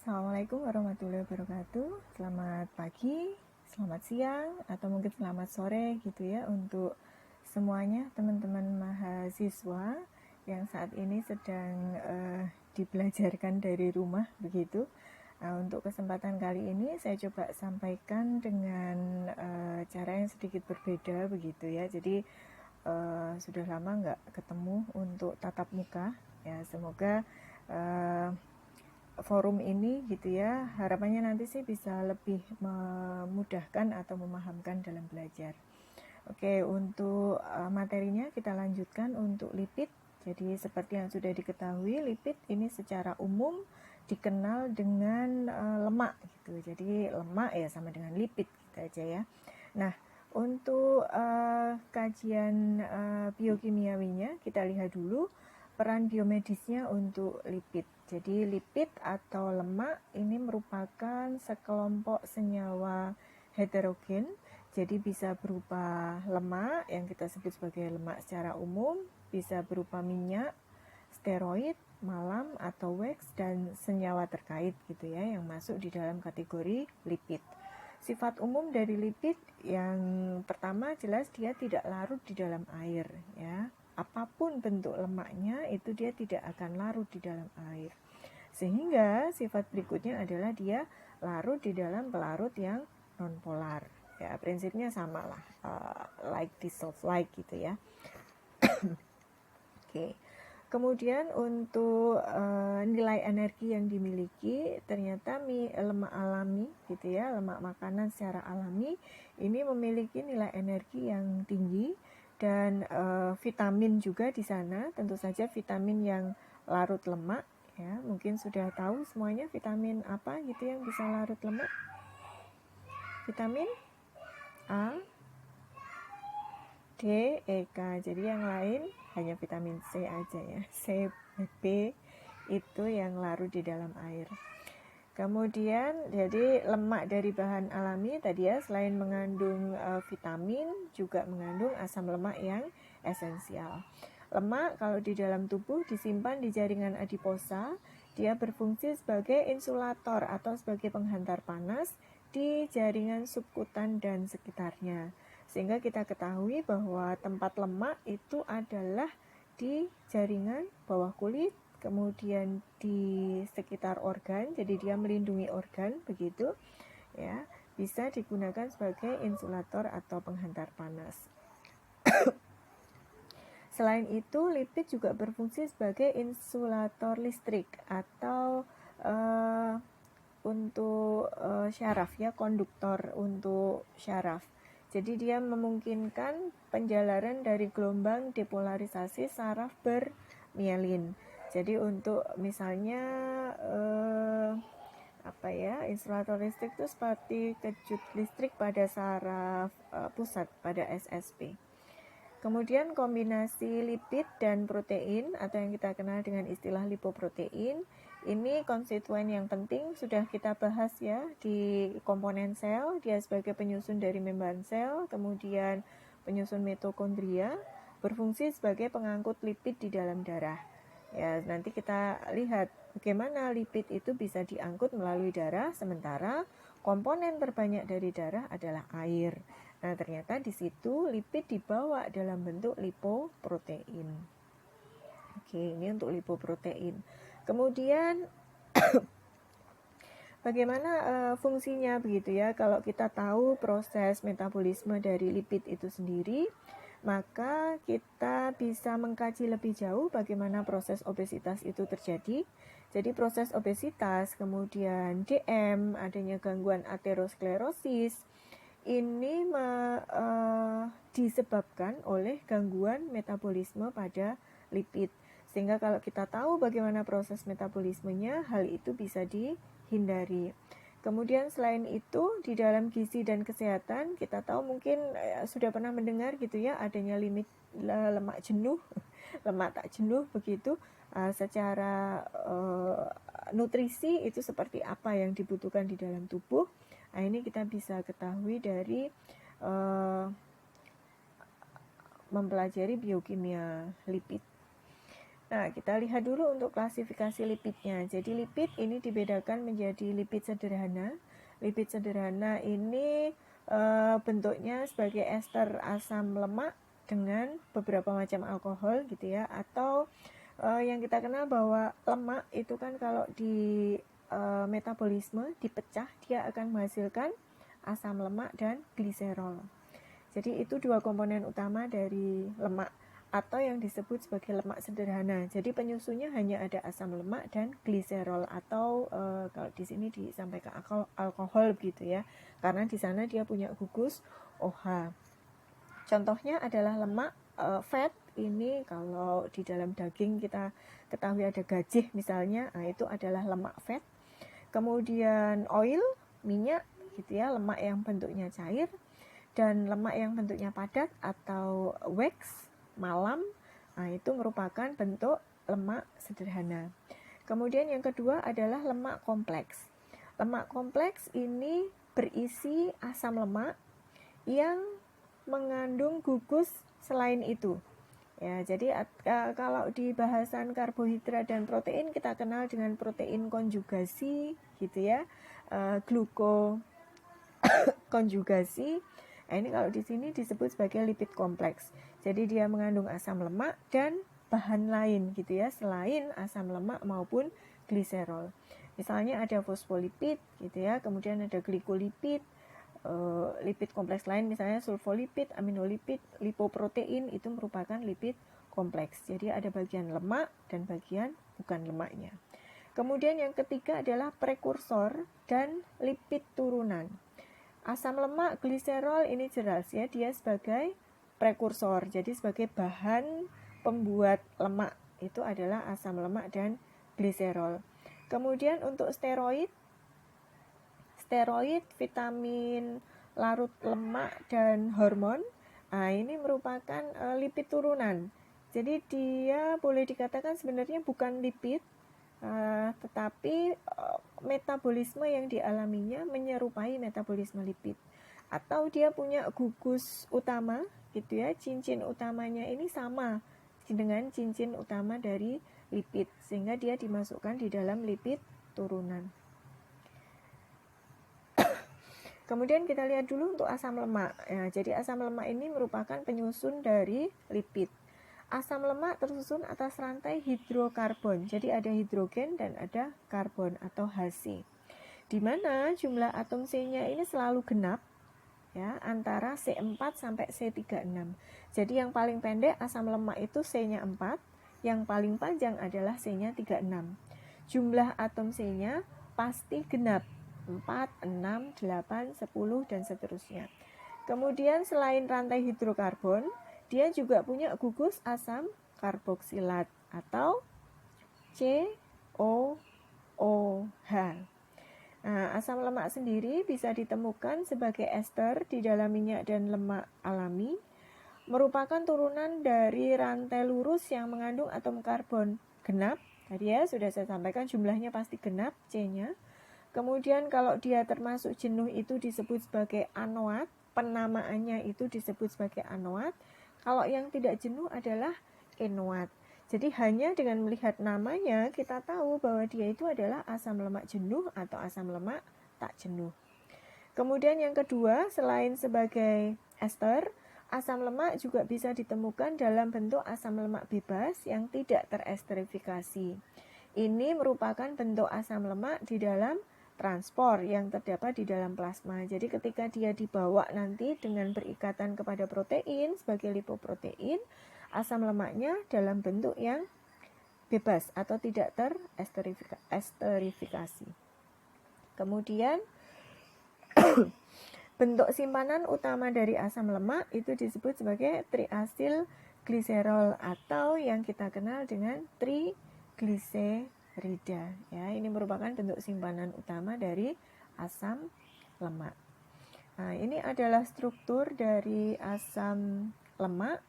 Assalamualaikum warahmatullahi wabarakatuh. Selamat pagi, selamat siang, atau mungkin selamat sore gitu ya untuk semuanya teman-teman mahasiswa yang saat ini sedang dibelajarkan dari rumah begitu. Untuk kesempatan kali ini saya coba sampaikan dengan cara yang sedikit berbeda begitu ya. Jadi sudah lama nggak ketemu untuk tatap muka ya. Semoga forum ini gitu ya, harapannya nanti sih bisa lebih memudahkan atau memahamkan dalam belajar. Oke, untuk materinya kita lanjutkan untuk lipid. Jadi seperti yang sudah diketahui, lipid ini secara umum dikenal dengan lemak gitu. Jadi lemak ya sama dengan lipid gitu aja ya. Nah, untuk kajian biokimiawinya kita lihat dulu peran biomedisnya untuk lipid. Jadi lipid atau lemak ini merupakan sekelompok senyawa heterogen. Jadi bisa berupa lemak yang kita sebut sebagai lemak secara umum, bisa berupa minyak, steroid, malam atau wax, dan senyawa terkait gitu ya yang masuk di dalam kategori lipid. Sifat umum dari lipid yang pertama jelas dia tidak larut di dalam air ya. Apapun bentuk lemaknya itu dia tidak akan larut di dalam air. Sehingga sifat berikutnya adalah dia larut di dalam pelarut yang nonpolar. Ya, prinsipnya sama lah, like dissolve like gitu ya. Oke. Kemudian untuk nilai energi yang dimiliki, ternyata lemak alami gitu ya, lemak makanan secara alami ini memiliki nilai energi yang tinggi dan vitamin juga di sana, tentu saja vitamin yang larut lemak ya. Mungkin sudah tahu semuanya vitamin apa gitu yang bisa larut lemak. Vitamin A, D, E, K. Jadi yang lain hanya vitamin C aja ya. C, B itu yang larut di dalam air. Kemudian jadi lemak dari bahan alami tadi ya, selain mengandung vitamin juga mengandung asam lemak yang esensial. Lemak kalau di dalam tubuh disimpan di jaringan adiposa, dia berfungsi sebagai insulator atau sebagai penghantar panas di jaringan subkutan dan sekitarnya. Sehingga kita ketahui bahwa tempat lemak itu adalah di jaringan bawah kulit, kemudian di sekitar organ, jadi dia melindungi organ begitu ya, bisa digunakan sebagai insulator atau penghantar panas. Selain itu, lipid juga berfungsi sebagai insulator listrik atau untuk syaraf ya, konduktor untuk syaraf. Jadi dia memungkinkan penjalaran dari gelombang depolarisasi saraf bermielin. Jadi untuk misalnya insulator listrik itu seperti kejut listrik pada saraf pusat pada SSP. Kemudian kombinasi lipid dan protein atau yang kita kenal dengan istilah lipoprotein, ini konstituen yang penting sudah kita bahas ya di komponen sel, dia sebagai penyusun dari membran sel, kemudian penyusun mitokondria, berfungsi sebagai pengangkut lipid di dalam darah. Ya, nanti kita lihat bagaimana lipid itu bisa diangkut melalui darah, sementara komponen terbanyak dari darah adalah air. Nah, ternyata di situ lipid dibawa dalam bentuk lipoprotein. Oke, ini untuk lipoprotein. Kemudian bagaimana fungsinya begitu ya? Kalau kita tahu proses metabolisme dari lipid itu sendiri, maka kita bisa mengkaji lebih jauh bagaimana proses obesitas itu terjadi. Jadi proses obesitas, kemudian DM, adanya gangguan aterosklerosis, ini disebabkan oleh gangguan metabolisme pada lipid. Sehingga kalau kita tahu bagaimana proses metabolismenya, hal itu bisa dihindari. Kemudian selain itu, di dalam gizi dan kesehatan, kita tahu mungkin sudah pernah mendengar gitu ya, adanya limit lemak jenuh, lemak tak jenuh begitu. Secara nutrisi itu seperti apa yang dibutuhkan di dalam tubuh. Nah, ini kita bisa ketahui dari mempelajari biokimia lipid. Nah, kita lihat dulu untuk klasifikasi lipidnya. Jadi lipid ini dibedakan menjadi lipid sederhana. Lipid sederhana ini bentuknya sebagai ester asam lemak dengan beberapa macam alkohol gitu ya. Atau yang kita kenal bahwa lemak itu kan kalau di metabolisme dipecah, dia akan menghasilkan asam lemak dan gliserol. Jadi itu dua komponen utama dari lemak atau yang disebut sebagai lemak sederhana. Jadi penyusunnya hanya ada asam lemak dan gliserol atau kalau di sini disampaikan alkohol begitu ya. Karena di sana dia punya gugus OH. Contohnya adalah lemak fat. Ini kalau di dalam daging kita ketahui ada gajih misalnya, nah itu adalah lemak fat. Kemudian oil, minyak gitu ya, lemak yang bentuknya cair, dan lemak yang bentuknya padat atau wax, malam, nah itu merupakan bentuk lemak sederhana. Kemudian yang kedua adalah lemak kompleks. Lemak kompleks ini berisi asam lemak yang mengandung gugus selain itu. Ya, jadi kalau di bahasan karbohidrat dan protein kita kenal dengan protein konjugasi gitu ya, glukokonjugasi. Nah, ini kalau di sini disebut sebagai lipid kompleks. Jadi dia mengandung asam lemak dan bahan lain gitu ya, selain asam lemak maupun gliserol. Misalnya ada fosfolipid gitu ya, kemudian ada glikolipid, lipid kompleks lain misalnya sulfolipid, aminolipid, lipoprotein itu merupakan lipid kompleks. Jadi ada bagian lemak dan bagian bukan lemaknya. Kemudian yang ketiga adalah prekursor dan lipid turunan. Asam lemak gliserol ini jelas ya, dia sebagai prekursor. Jadi sebagai bahan pembuat lemak itu adalah asam lemak dan gliserol. Kemudian untuk steroid, vitamin larut lemak dan hormon. Nah, ini merupakan lipid turunan. Jadi dia boleh dikatakan sebenarnya bukan lipid, tetapi metabolisme yang dialaminya menyerupai metabolisme lipid. Atau dia punya gugus utama gitu ya, cincin utamanya ini sama dengan cincin utama dari lipid, sehingga dia dimasukkan di dalam lipid turunan. Kemudian kita lihat dulu untuk asam lemak. Ya, jadi asam lemak ini merupakan penyusun dari lipid. Asam lemak tersusun atas rantai hidrokarbon. Jadi ada hidrogen dan ada karbon atau Hc. Di mana jumlah atom C-nya ini selalu genap ya, antara C4 sampai C36. Jadi yang paling pendek asam lemak itu C-nya 4, yang paling panjang adalah C-nya 36. Jumlah atom C-nya pasti genap. 4, 6, 8, 10, dan seterusnya. Kemudian selain rantai hidrokarbon, dia juga punya gugus asam karboksilat atau COOH. Nah, asam lemak sendiri bisa ditemukan sebagai ester di dalam minyak dan lemak alami, merupakan turunan dari rantai lurus yang mengandung atom karbon genap. Tadi ya sudah saya sampaikan jumlahnya pasti genap C-nya. Kemudian kalau dia termasuk jenuh itu disebut sebagai anoat, penamaannya itu disebut sebagai anoat. Kalau yang tidak jenuh adalah enoat. Jadi hanya dengan melihat namanya kita tahu bahwa dia itu adalah asam lemak jenuh atau asam lemak tak jenuh. Kemudian yang kedua, selain sebagai ester, asam lemak juga bisa ditemukan dalam bentuk asam lemak bebas yang tidak teresterifikasi. Ini merupakan bentuk asam lemak di dalam transport yang terdapat di dalam plasma. Jadi ketika dia dibawa nanti dengan berikatan kepada protein sebagai lipoprotein, asam lemaknya dalam bentuk yang bebas atau tidak teresterifikasi. Kemudian bentuk simpanan utama dari asam lemak itu disebut sebagai triasil gliserol atau yang kita kenal dengan triglycerida. Ya, ini merupakan bentuk simpanan utama dari asam lemak. Nah, ini adalah struktur dari asam lemak.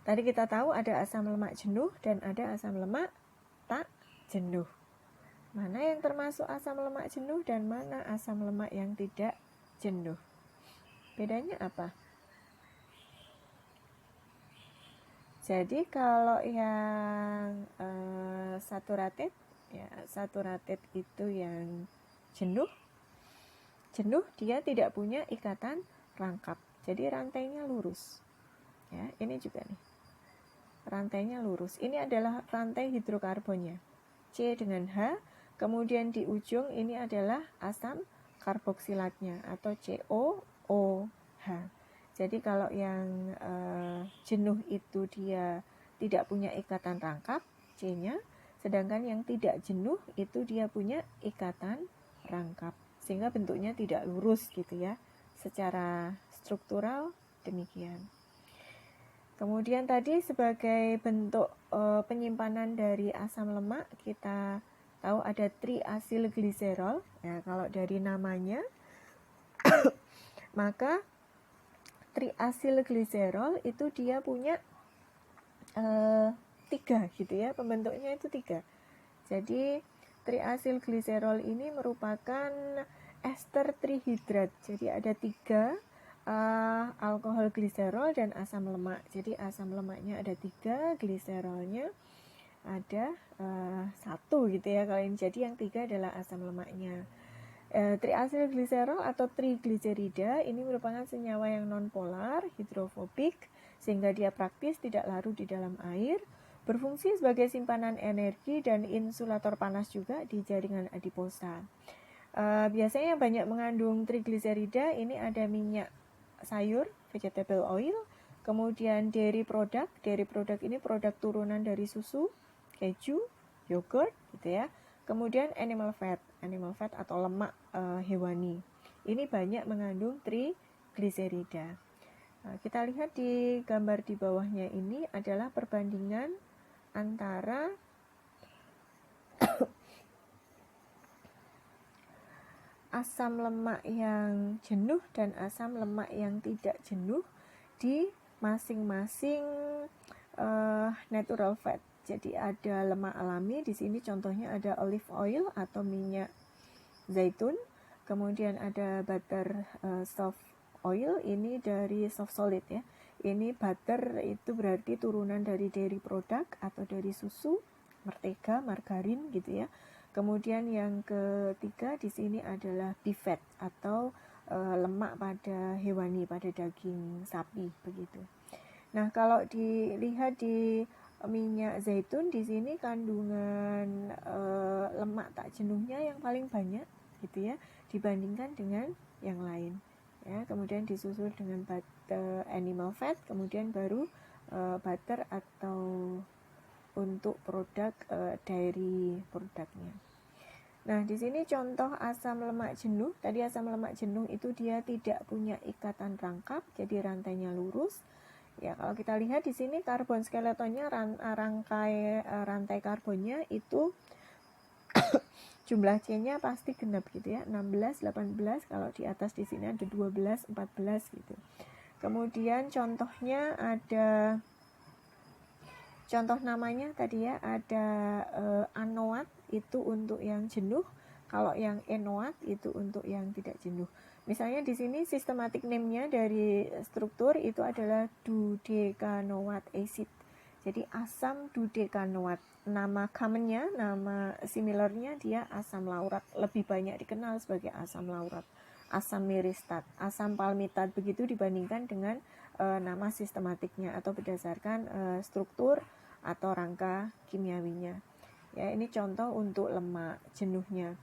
Tadi kita tahu ada asam lemak jenuh dan ada asam lemak tak jenuh. Mana yang termasuk asam lemak jenuh dan mana asam lemak yang tidak jenuh? Bedanya apa? Jadi kalau yang saturated, ya saturated itu yang jenuh dia tidak punya ikatan rangkap. Jadi rantainya lurus. Ya, ini juga nih. Rantainya lurus. Ini adalah rantai hidrokarbonnya. C dengan H, kemudian di ujung ini adalah asam karboksilatnya atau COOH. Jadi kalau yang jenuh itu dia tidak punya ikatan rangkap, C-nya, sedangkan yang tidak jenuh itu dia punya ikatan rangkap, sehingga bentuknya tidak lurus gitu ya. Secara struktural demikian. Kemudian tadi sebagai bentuk penyimpanan dari asam lemak, kita tahu ada triasilgliserol. Ya, kalau dari namanya, maka triasilgliserol itu dia punya 3 gitu ya, pembentuknya itu 3. Jadi triasilgliserol ini merupakan ester trihidrat. Jadi ada 3 alkohol gliserol dan asam lemak. Jadi asam lemaknya ada 3, gliserolnya ada 1 gitu ya. Kalau ini jadi yang 3 adalah asam lemaknya. Triasilgliserol atau trigliserida ini merupakan senyawa yang nonpolar, hidrofobik, sehingga dia praktis tidak larut di dalam air, berfungsi sebagai simpanan energi dan insulator panas juga di jaringan adiposa. Biasanya yang banyak mengandung trigliserida ini ada minyak sayur, vegetable oil, kemudian dairy product. Dairy product ini produk turunan dari susu, keju, yogurt gitu ya. Kemudian animal fat atau lemak hewani. Ini banyak mengandung trigliserida. Nah, kita lihat di gambar di bawahnya ini adalah perbandingan antara asam lemak yang jenuh dan asam lemak yang tidak jenuh di masing-masing natural fat. Jadi ada lemak alami, di sini contohnya ada olive oil atau minyak zaitun, kemudian ada butter soft oil, ini dari soft solid ya. Ini butter itu berarti turunan dari dairy product atau dari susu, mentega, margarin gitu ya. Kemudian yang ketiga di sini adalah beef fat atau lemak pada hewani, pada daging sapi begitu. Nah, kalau dilihat di minyak zaitun, di sini kandungan lemak tak jenuhnya yang paling banyak gitu ya, dibandingkan dengan yang lain. Ya, kemudian disusul dengan butter animal fat, kemudian baru butter atau untuk produk dairy produknya. Nah, di sini contoh asam lemak jenuh. Tadi asam lemak jenuh itu dia tidak punya ikatan rangkap, jadi rantainya lurus. Ya, kalau kita lihat di sini karbon skeletonnya, rantai karbonnya itu jumlah C-nya pasti genap gitu ya, 16, 18, kalau di atas di sini ada 12, 14 gitu. Kemudian contohnya ada, contoh namanya tadi ya, ada anoat itu untuk yang jenuh, kalau yang enoat itu untuk yang tidak jenuh. Misalnya di sini systematic name-nya dari struktur itu adalah dodecanoate acid. Jadi asam dodecanoate. Nama commonnya, nama similarnya dia asam laurat. Lebih banyak dikenal sebagai asam laurat. Asam miristat, asam palmitat begitu dibandingkan dengan nama sistematiknya atau berdasarkan struktur atau rangka kimiawinya. Ya, ini contoh untuk lemak jenuhnya.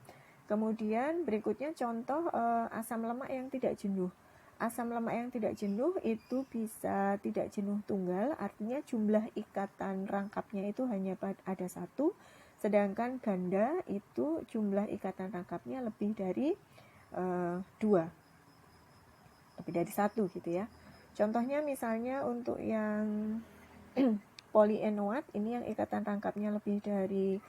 Kemudian berikutnya contoh asam lemak yang tidak jenuh. Asam lemak yang tidak jenuh itu bisa tidak jenuh tunggal, artinya jumlah ikatan rangkapnya itu hanya ada 1, sedangkan ganda itu jumlah ikatan rangkapnya lebih dari 2, lebih dari 1 gitu ya. Contohnya misalnya untuk yang polyenoat, ini yang ikatan rangkapnya lebih dari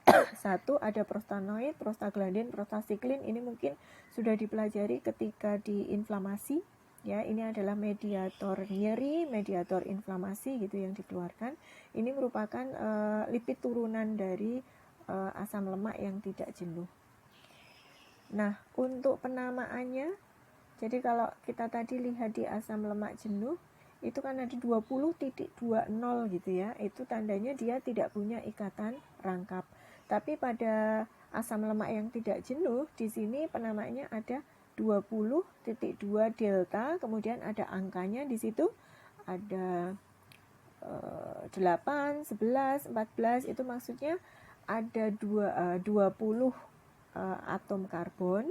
1, ada prostanoid, prostaglandin, prostasiklin. Ini mungkin sudah dipelajari ketika diinflamasi ya. Ini adalah mediator nyeri, mediator inflamasi gitu yang dikeluarkan. Ini merupakan lipid turunan dari asam lemak yang tidak jenuh. Nah, untuk penamaannya, jadi kalau kita tadi lihat di asam lemak jenuh, itu kan ada 20.20 gitu ya, itu tandanya dia tidak punya ikatan rangkap. Tapi pada asam lemak yang tidak jenuh, di sini penamaannya ada 20.2 delta, kemudian ada angkanya di situ, ada 8, 11, 14, itu maksudnya ada 20 atom karbon,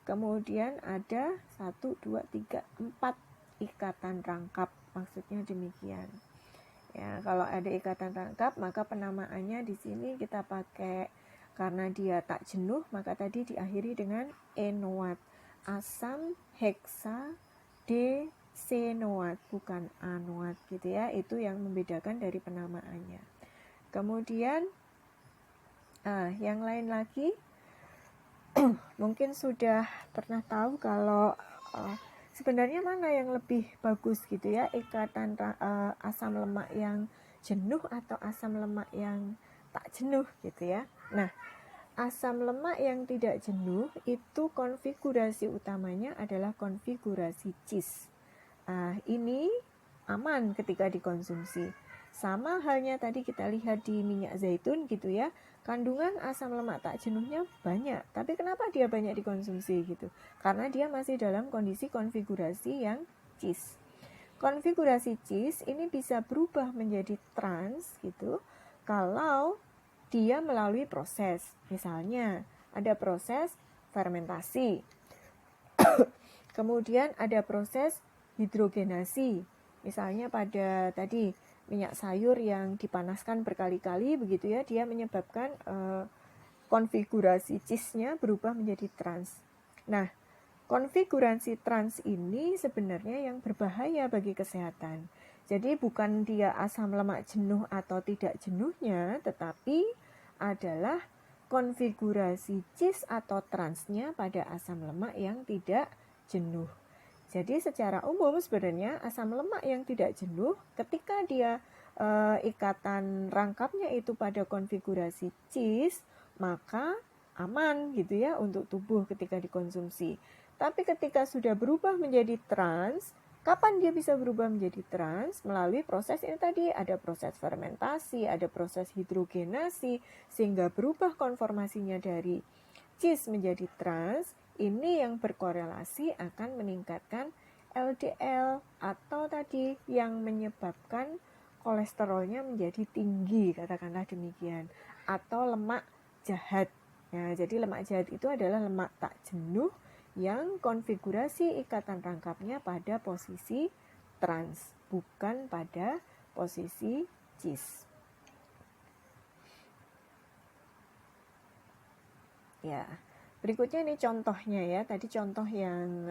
kemudian ada 1, 2, 3, 4 ikatan rangkap, maksudnya demikian. Ya, kalau ada ikatan rangkap maka penamaannya di sini kita pakai, karena dia tak jenuh maka tadi diakhiri dengan enoat, asam heksa desenoat, bukan anoat gitu ya. Itu yang membedakan dari penamaannya. Kemudian yang lain lagi mungkin sudah pernah tahu kalau sebenarnya mana yang lebih bagus gitu ya, ikatan asam lemak yang jenuh atau asam lemak yang tak jenuh gitu ya. Nah, asam lemak yang tidak jenuh itu konfigurasi utamanya adalah konfigurasi cis. Ini aman ketika dikonsumsi. Sama halnya tadi kita lihat di minyak zaitun gitu ya, kandungan asam lemak tak jenuhnya banyak, tapi kenapa dia banyak dikonsumsi gitu? Karena dia masih dalam kondisi konfigurasi yang cis. Konfigurasi cis ini bisa berubah menjadi trans gitu kalau dia melalui proses. Misalnya ada proses fermentasi, kemudian ada proses hidrogenasi. Misalnya pada tadi minyak sayur yang dipanaskan berkali-kali begitu ya, dia menyebabkan konfigurasi cisnya berubah menjadi trans. Nah, konfigurasi trans ini sebenarnya yang berbahaya bagi kesehatan. Jadi bukan dia asam lemak jenuh atau tidak jenuhnya, tetapi adalah konfigurasi cis atau transnya pada asam lemak yang tidak jenuh. Jadi secara umum sebenarnya asam lemak yang tidak jenuh ketika dia ikatan rangkapnya itu pada konfigurasi cis, maka aman gitu ya untuk tubuh ketika dikonsumsi. Tapi ketika sudah berubah menjadi trans, kapan dia bisa berubah menjadi trans? Melalui proses ini tadi, ada proses fermentasi, ada proses hidrogenasi, sehingga berubah konformasinya dari cis menjadi trans. Ini yang berkorelasi akan meningkatkan LDL atau tadi yang menyebabkan kolesterolnya menjadi tinggi, katakanlah demikian, atau lemak jahat. Nah, jadi lemak jahat itu adalah lemak tak jenuh yang konfigurasi ikatan rangkapnya pada posisi trans, bukan pada posisi cis. Ya, berikutnya ini contohnya ya. Tadi contoh yang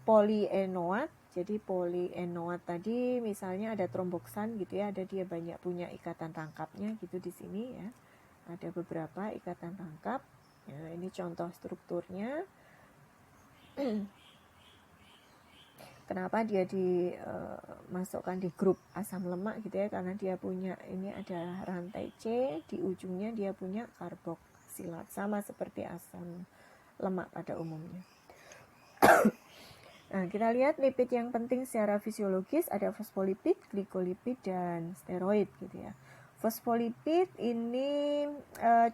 polyenoat. Jadi polyenoat tadi misalnya ada tromboksan gitu ya, ada dia banyak punya ikatan rangkapnya gitu di sini ya. Ada beberapa ikatan rangkap. Ya, ini contoh strukturnya. Kenapa dia dimasukkan di grup asam lemak gitu ya, karena dia punya ini ada rantai C, di ujungnya dia punya karboksilat, sama seperti asam lemak pada umumnya. Nah, kita lihat lipid yang penting secara fisiologis ada fosfolipid, glikolipid, dan steroid gitu ya. Fosfolipid ini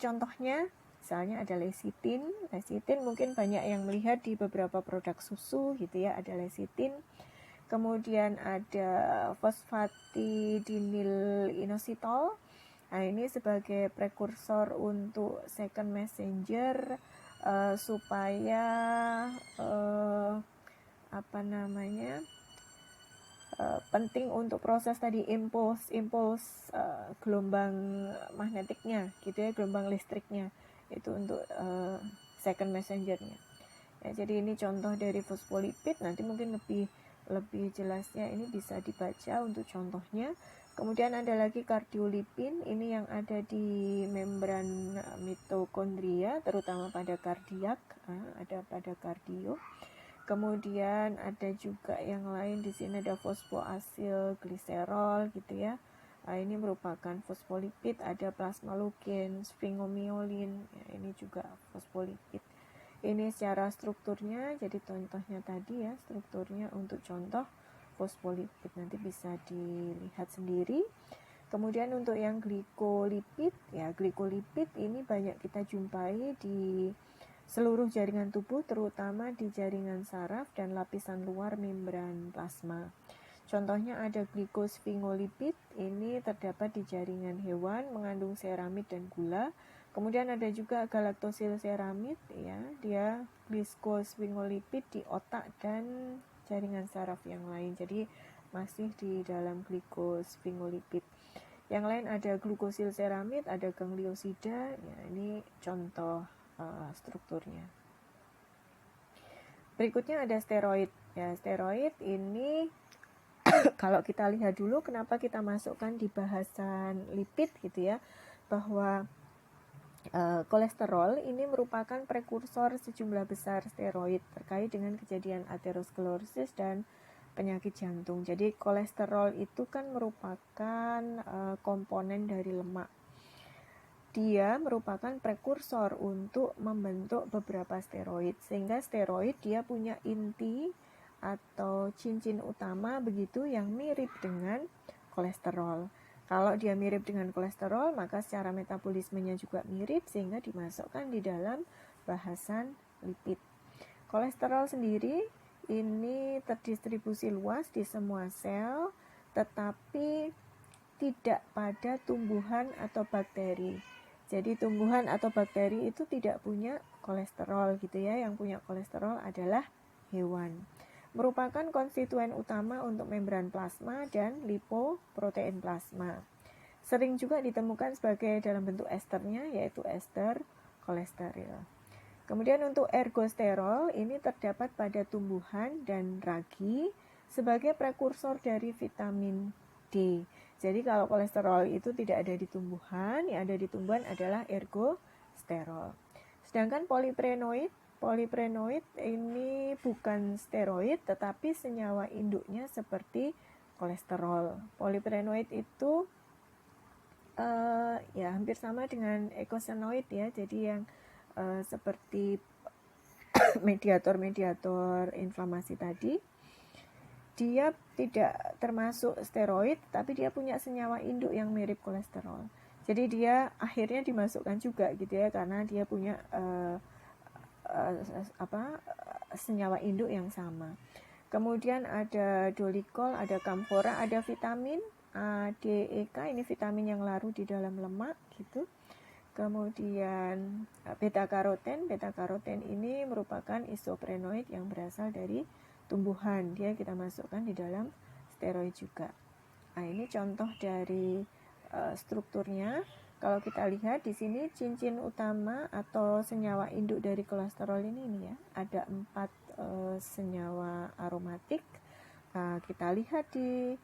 contohnya misalnya ada lecitin. Lecitin mungkin banyak yang melihat di beberapa produk susu gitu ya, ada lecitin. Kemudian ada fosfatidinil inositol. Nah, ini sebagai prekursor untuk second messenger supaya penting untuk proses tadi impuls gelombang magnetiknya gitu ya, gelombang listriknya itu untuk second messengernya ya. Jadi ini contoh dari fosfolipid, nanti mungkin lebih jelasnya ini bisa dibaca untuk contohnya. Kemudian ada lagi kardiolipin, ini yang ada di membran mitokondria terutama pada kardiak, ada pada kardio. Kemudian ada juga yang lain di sini, ada fosfoasil gliserol gitu ya. Nah, ini merupakan fosfolipid, ada plasmalogen, sphingomyelin, ya, ini juga fosfolipid. Ini secara strukturnya, jadi contohnya tadi ya, strukturnya untuk contoh fosfolipid, nanti bisa dilihat sendiri. Kemudian untuk yang glikolipid, ya glikolipid ini banyak kita jumpai di seluruh jaringan tubuh, terutama di jaringan saraf dan lapisan luar membran plasma. Contohnya ada glikosfingolipid, ini terdapat di jaringan hewan, mengandung seramid dan gula. Kemudian ada juga galaktosil seramid, ya, dia glikosfingolipid di otak dan jaringan saraf yang lain. Jadi masih di dalam glikosfingolipid. Yang lain ada glukosil seramid, ada gangliosida, ya, ini contoh strukturnya. Berikutnya ada steroid. Ya, steroid ini kalau kita lihat dulu kenapa kita masukkan di bahasan lipid gitu ya, bahwa kolesterol ini merupakan prekursor sejumlah besar steroid terkait dengan kejadian aterosklerosis dan penyakit jantung. Jadi kolesterol itu kan merupakan komponen dari lemak. Dia merupakan prekursor untuk membentuk beberapa steroid, sehingga steroid dia punya inti atau cincin utama begitu yang mirip dengan kolesterol. Kalau dia mirip dengan kolesterol, maka secara metabolismenya juga mirip, sehingga dimasukkan di dalam bahasan lipid. Kolesterol sendiri ini terdistribusi luas di semua sel, tetapi tidak pada tumbuhan atau bakteri. Jadi tumbuhan atau bakteri itu tidak punya kolesterol gitu ya, yang punya kolesterol adalah hewan. Merupakan konstituen utama untuk membran plasma dan lipoprotein plasma. Sering juga ditemukan sebagai dalam bentuk esternya, yaitu ester kolesterol. Kemudian untuk ergosterol ini terdapat pada tumbuhan dan ragi sebagai prekursor dari vitamin D. Jadi kalau kolesterol itu tidak ada di tumbuhan, yang ada di tumbuhan adalah ergosterol. Sedangkan poliprenoid ini bukan steroid tetapi senyawa induknya seperti kolesterol. Poliprenoid itu ya hampir sama dengan eicosanoid ya, jadi yang seperti mediator inflamasi tadi. Dia tidak termasuk steroid, tapi dia punya senyawa induk yang mirip kolesterol. Jadi dia akhirnya dimasukkan juga gitu ya, karena dia punya senyawa induk yang sama. Kemudian ada dolikol, ada kamfora, ada vitamin A, D, E, K, ini vitamin yang larut di dalam lemak gitu. Kemudian beta karoten ini merupakan isoprenoid yang berasal dari tumbuhan. Dia kita masukkan di dalam steroid juga. Nah, ini contoh dari strukturnya. Kalau kita lihat di sini cincin utama atau senyawa induk dari kolesterol ini ya, ada 4 senyawa aromatik. Kita lihat di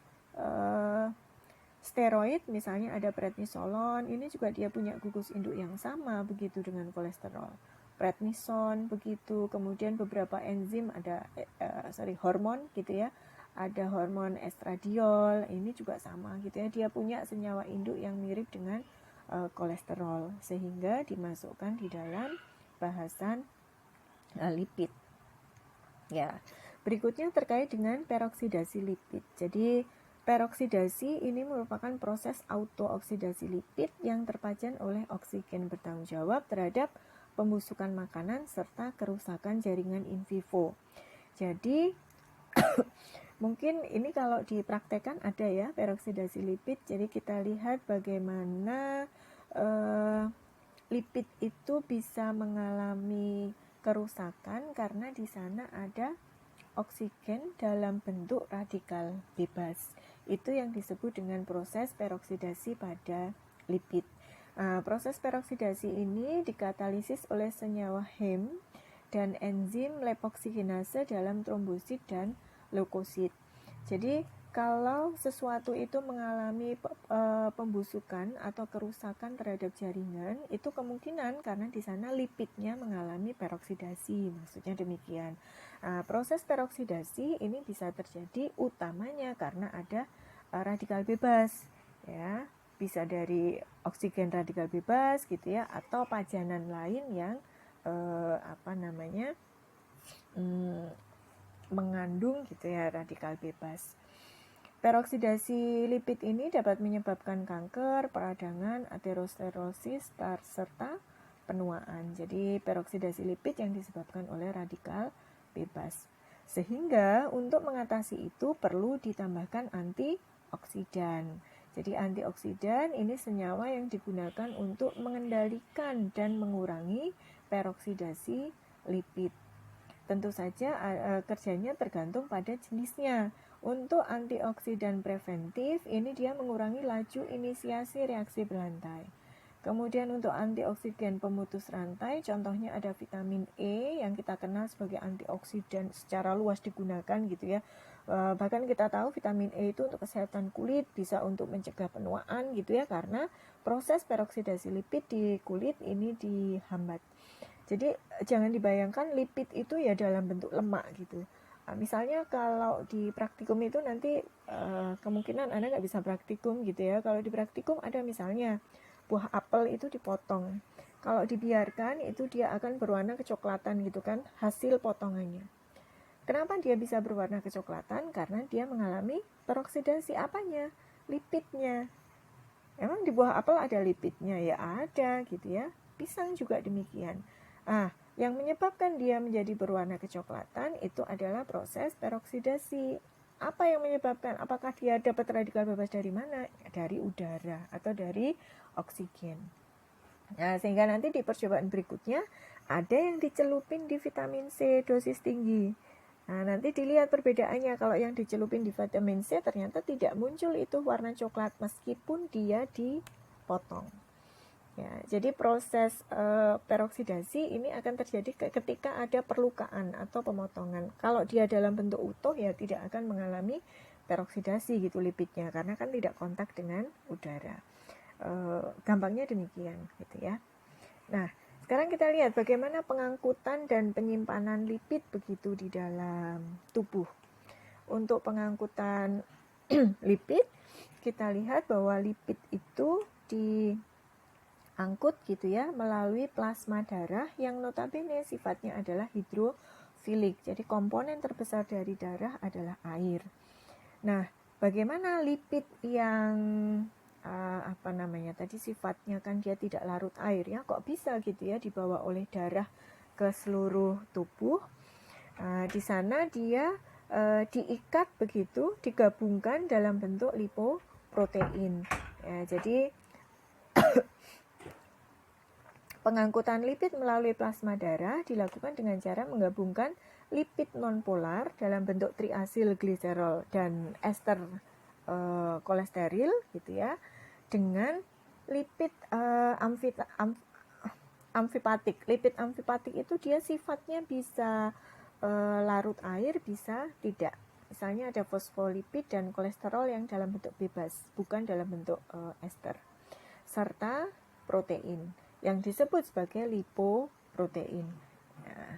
steroid misalnya ada prednisolon, ini juga dia punya gugus induk yang sama begitu dengan kolesterol. Prednison begitu, kemudian beberapa enzim ada hormon gitu ya. Ada hormon estradiol, ini juga sama gitu ya. Dia punya senyawa induk yang mirip dengan kolesterol, sehingga dimasukkan di dalam bahasan lipid. Ya, berikutnya terkait dengan peroksidasi lipid. Jadi peroksidasi ini merupakan proses autooksidasi lipid yang terpajan oleh oksigen bertanggung jawab terhadap pembusukan makanan serta kerusakan jaringan in vivo. Jadi mungkin ini kalau dipraktekkan ada ya peroksidasi lipid. Jadi kita lihat bagaimana lipid itu bisa mengalami kerusakan karena di sana ada oksigen dalam bentuk radikal bebas. Itu yang disebut dengan proses peroksidasi pada lipid. Proses peroksidasi ini dikatalisis oleh senyawa heme dan enzim lipoksigenase dalam trombosit dan leukosit. Jadi kalau sesuatu itu mengalami pembusukan atau kerusakan terhadap jaringan, itu kemungkinan karena di sana lipidnya mengalami peroksidasi, maksudnya demikian. Proses peroksidasi ini bisa terjadi utamanya karena ada radikal bebas, ya, bisa dari oksigen radikal bebas gitu ya, atau pajanan lain yang mengandung gitu ya radikal bebas. Peroksidasi lipid ini dapat menyebabkan kanker, peradangan, aterosklerosis, serta penuaan. Jadi peroksidasi lipid yang disebabkan oleh radikal bebas. Sehingga untuk mengatasi itu perlu ditambahkan antioksidan. Jadi antioksidan ini senyawa yang digunakan untuk mengendalikan dan mengurangi peroksidasi lipid. Tentu saja kerjanya tergantung pada jenisnya. Untuk antioksidan preventif, ini dia mengurangi laju inisiasi reaksi berantai. Kemudian untuk antioksidan pemutus rantai, contohnya ada vitamin E yang kita kenal sebagai antioksidan secara luas digunakan gitu ya. Bahkan kita tahu vitamin E itu untuk kesehatan kulit, bisa untuk mencegah penuaan gitu ya, karena proses peroksidasi lipid di kulit ini dihambat. Jadi jangan dibayangkan lipid itu ya dalam bentuk lemak gitu. Misalnya kalau di praktikum itu nanti kemungkinan Anda nggak bisa praktikum gitu ya. Kalau di praktikum ada misalnya buah apel itu dipotong. Kalau dibiarkan itu dia akan berwarna kecoklatan gitu kan, hasil potongannya. Kenapa dia bisa berwarna kecoklatan? Karena dia mengalami peroksidasi apanya? Lipidnya. Emang di buah apel ada lipidnya? Ya ada gitu ya. Pisang juga demikian. Yang menyebabkan dia menjadi berwarna kecoklatan itu adalah proses peroksidasi. Apa yang menyebabkan? Apakah dia dapat radikal bebas dari mana? Dari udara atau dari oksigen. Nah, sehingga nanti di percobaan berikutnya ada yang dicelupin di vitamin C dosis tinggi. Nah, nanti dilihat perbedaannya. Kalau yang dicelupin di vitamin C ternyata tidak muncul itu warna coklat meskipun dia dipotong. Ya, jadi proses peroksidasi ini akan terjadi ketika ada perlukaan atau pemotongan. Kalau dia dalam bentuk utuh ya tidak akan mengalami peroksidasi gitu lipidnya karena kan tidak kontak dengan udara. Gampangnya demikian gitu ya. Nah, sekarang kita lihat bagaimana pengangkutan dan penyimpanan lipid begitu di dalam tubuh. Untuk pengangkutan lipid, kita lihat bahwa lipid itu diangkut gitu ya melalui plasma darah yang notabene sifatnya adalah hidrofilik. Jadi komponen terbesar dari darah adalah air. Nah, bagaimana lipid yang tadi sifatnya kan dia tidak larut air ya, kok bisa gitu ya dibawa oleh darah ke seluruh tubuh? Di sana dia diikat begitu, digabungkan dalam bentuk lipoprotein. Ya, jadi pengangkutan lipid melalui plasma darah dilakukan dengan cara menggabungkan lipid nonpolar dalam bentuk triasil gliserol dan ester kolesterol gitu ya, dengan lipid amfipatik. Lipid amfipatik itu dia sifatnya bisa larut air, bisa tidak. Misalnya ada fosfolipid dan kolesterol yang dalam bentuk bebas, bukan dalam bentuk ester. Serta protein yang disebut sebagai lipoprotein. Nah,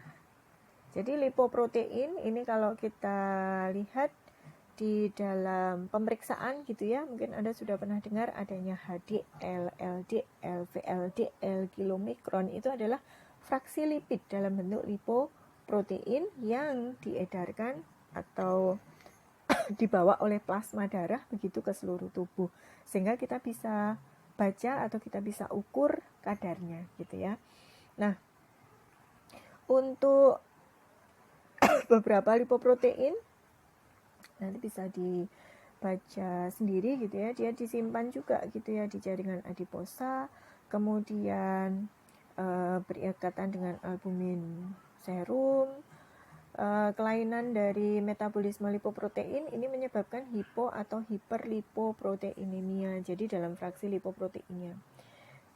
jadi lipoprotein ini kalau kita lihat di dalam pemeriksaan gitu ya, mungkin Anda sudah pernah dengar adanya HDL, LDL, VLDL, kilomikron, itu adalah fraksi lipid dalam bentuk lipoprotein yang diedarkan atau dibawa oleh plasma darah begitu ke seluruh tubuh, sehingga kita bisa baca atau kita bisa ukur kadarnya gitu ya. Nah, untuk beberapa lipoprotein nanti bisa dibaca sendiri gitu ya, dia disimpan juga gitu ya di jaringan adiposa, kemudian berikatan dengan albumin serum. Kelainan dari metabolisme lipoprotein ini menyebabkan hipo atau hiperlipoproteinemia, jadi dalam fraksi lipoproteinnya.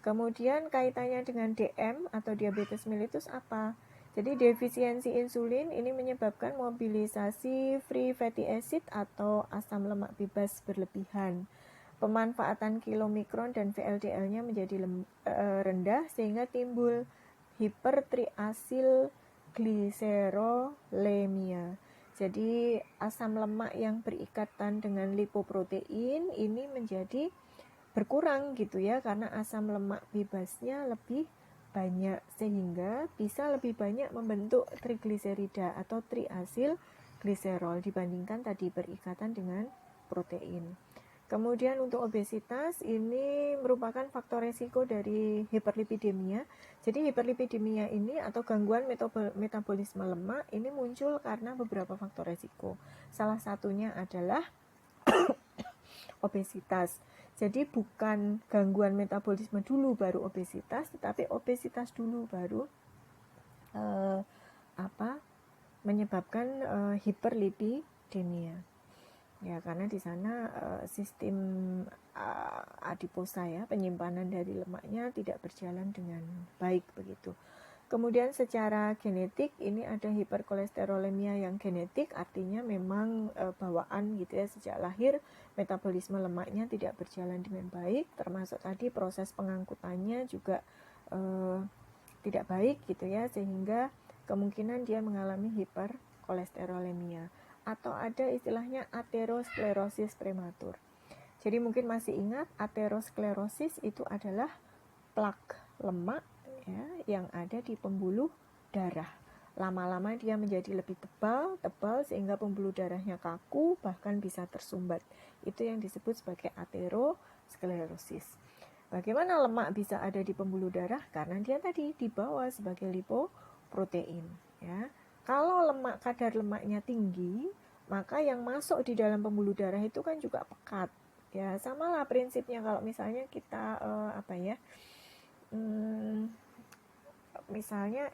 Kemudian kaitannya dengan DM atau diabetes mellitus apa? Jadi defisiensi insulin ini menyebabkan mobilisasi free fatty acid atau asam lemak bebas berlebihan. Pemanfaatan kilomikron dan VLDL-nya menjadi rendah sehingga timbul hipertriasil gliserolemia. Jadi asam lemak yang berikatan dengan lipoprotein ini menjadi berkurang gitu ya, karena asam lemak bebasnya lebih banyak sehingga bisa lebih banyak membentuk trigliserida atau triasil gliserol dibandingkan tadi berikatan dengan protein. Kemudian untuk obesitas ini merupakan faktor resiko dari hiperlipidemia. Jadi hiperlipidemia ini atau gangguan metabolisme lemak ini muncul karena beberapa faktor resiko. Salah satunya adalah obesitas. Jadi bukan gangguan metabolisme dulu baru obesitas, tetapi obesitas dulu baru menyebabkan hiperlipidemia. Ya, karena di sana sistem adiposa ya, penyimpanan dari lemaknya tidak berjalan dengan baik begitu. Kemudian secara genetik ini ada hiperkolesterolemia yang genetik, artinya memang bawaan gitu ya, sejak lahir metabolisme lemaknya tidak berjalan dengan baik, termasuk tadi proses pengangkutannya juga tidak baik gitu ya, sehingga kemungkinan dia mengalami hiperkolesterolemia. Atau ada istilahnya aterosklerosis prematur. Jadi mungkin masih ingat aterosklerosis itu adalah plak lemak ya, yang ada di pembuluh darah. Lama-lama dia menjadi lebih tebal sehingga pembuluh darahnya kaku, bahkan bisa tersumbat. Itu yang disebut sebagai aterosklerosis. Bagaimana lemak bisa ada di pembuluh darah? Karena dia tadi dibawa sebagai lipoprotein ya. Kalau kadar lemaknya tinggi, maka yang masuk di dalam pembuluh darah itu kan juga pekat. Ya, samalah prinsipnya kalau misalnya kita misalnya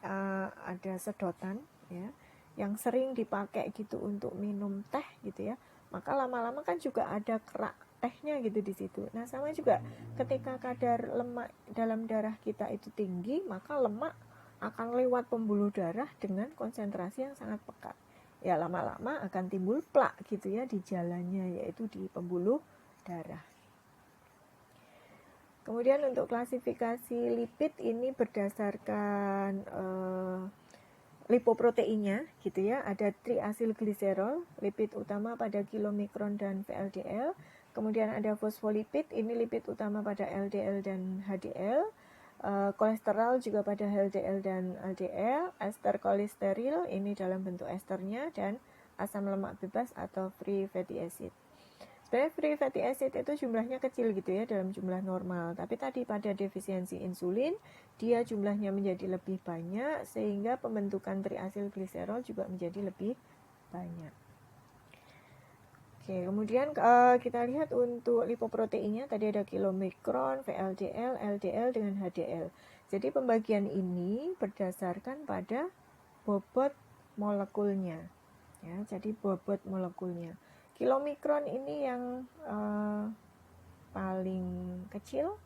ada sedotan ya, yang sering dipakai gitu untuk minum teh gitu ya. Maka lama-lama kan juga ada kerak tehnya gitu di situ. Nah, sama juga ketika kadar lemak dalam darah kita itu tinggi, maka lemak akan lewat pembuluh darah dengan konsentrasi yang sangat pekat. Ya, lama-lama akan timbul plak gitu ya di jalannya, yaitu di pembuluh darah. Kemudian untuk klasifikasi lipid ini berdasarkan lipoproteinnya gitu ya. Ada triasilgliserol, lipid utama pada kilomikron dan VLDL. Kemudian ada fosfolipid, ini lipid utama pada LDL dan HDL. Kolesterol juga pada HDL dan LDL, ester kolesterol ini dalam bentuk esternya, dan asam lemak bebas atau free fatty acid. Sebenarnya free fatty acid itu jumlahnya kecil gitu ya dalam jumlah normal, tapi tadi pada defisiensi insulin dia jumlahnya menjadi lebih banyak sehingga pembentukan triasilgliserol juga menjadi lebih banyak. Oke, kemudian kita lihat untuk lipoproteinnya tadi ada kilomikron, VLDL, LDL dengan HDL. Jadi pembagian ini berdasarkan pada bobot molekulnya. Ya, jadi bobot molekulnya. Kilomikron ini yang paling kecil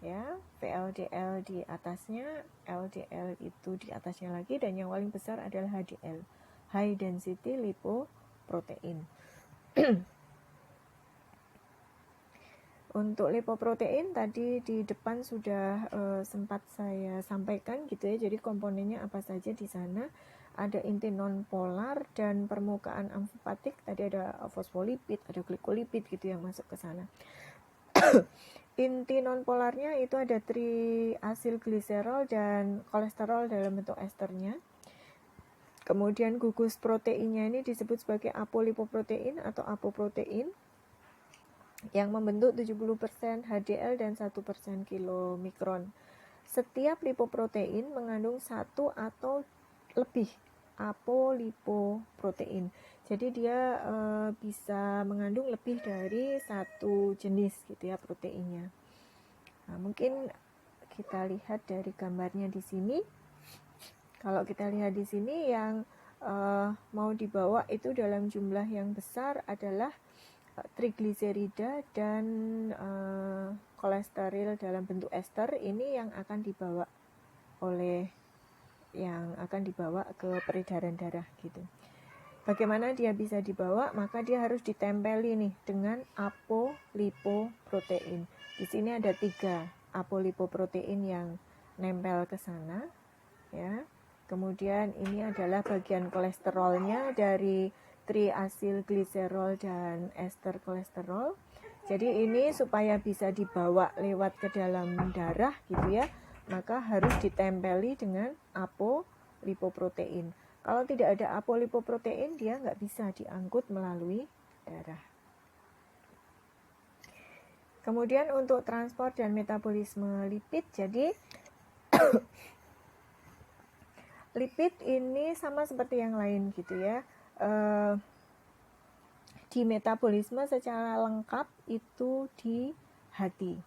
ya, VLDL di atasnya, LDL itu di atasnya lagi, dan yang paling besar adalah HDL, high density lipoprotein. Untuk lipoprotein tadi di depan sudah sempat saya sampaikan gitu ya. Jadi komponennya apa saja di sana? Ada inti nonpolar dan permukaan amfipatik. Tadi ada fosfolipid, ada glikolipid gitu yang masuk ke sana. Inti nonpolarnya itu ada triasilgliserol dan kolesterol dalam bentuk esternya. Kemudian gugus proteinnya ini disebut sebagai apolipoprotein atau apoprotein yang membentuk 70% HDL dan 1% kilomikron. Setiap lipoprotein mengandung satu atau lebih apolipoprotein. Jadi dia bisa mengandung lebih dari satu jenis gitu ya proteinnya. Nah, mungkin kita lihat dari gambarnya di sini. Kalau kita lihat di sini yang mau dibawa itu dalam jumlah yang besar adalah trigliserida dan kolesterol dalam bentuk ester. Ini yang akan dibawa ke peredaran darah gitu. Bagaimana dia bisa dibawa? Maka dia harus ditempeli nih dengan apolipoprotein. Di sini ada 3 apolipoprotein yang nempel ke sana ya. Kemudian ini adalah bagian kolesterolnya dari triasilgliserol dan ester kolesterol. Jadi ini supaya bisa dibawa lewat ke dalam darah gitu ya, maka harus ditempeli dengan apolipoprotein. Kalau tidak ada apolipoprotein, dia nggak bisa diangkut melalui darah. Kemudian untuk transport dan metabolisme lipid, jadi lipid ini sama seperti yang lain gitu ya. Di metabolisme secara lengkap itu di hati.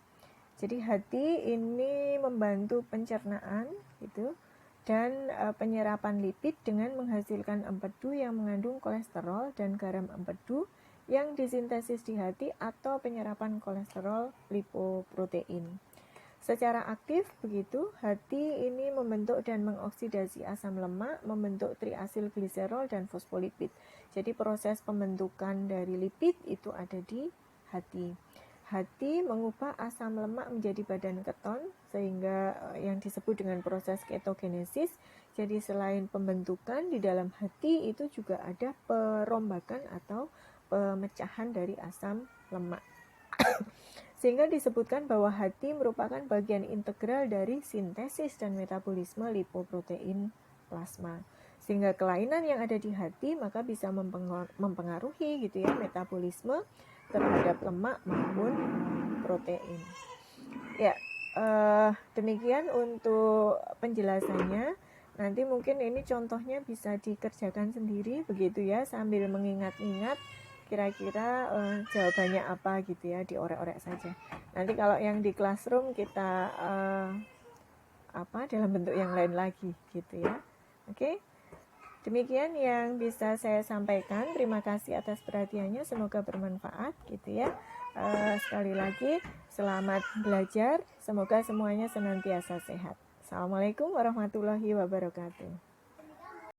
Jadi hati ini membantu pencernaan gitu dan penyerapan lipid dengan menghasilkan empedu yang mengandung kolesterol dan garam empedu yang disintesis di hati atau penyerapan kolesterol lipoprotein. Secara aktif begitu, hati ini membentuk dan mengoksidasi asam lemak, membentuk triasil gliserol dan fosfolipid. Jadi proses pembentukan dari lipid itu ada di hati. Hati mengubah asam lemak menjadi badan keton sehingga yang disebut dengan proses ketogenesis. Jadi selain pembentukan di dalam hati itu juga ada perombakan atau pemecahan dari asam lemak. Sehingga disebutkan bahwa hati merupakan bagian integral dari sintesis dan metabolisme lipoprotein plasma. Sehingga kelainan yang ada di hati maka bisa mempengaruhi gitu ya metabolisme terhadap lemak maupun protein. Ya, demikian untuk penjelasannya. Nanti mungkin ini contohnya bisa dikerjakan sendiri begitu ya, sambil mengingat-ingat kira-kira jawabannya apa gitu ya, diorek-orek saja. Nanti kalau yang di classroom kita dalam bentuk yang lain lagi gitu ya. Oke. Demikian yang bisa saya sampaikan. Terima kasih atas perhatiannya. Semoga bermanfaat gitu ya. Sekali lagi selamat belajar. Semoga semuanya senantiasa sehat. Assalamualaikum warahmatullahi wabarakatuh.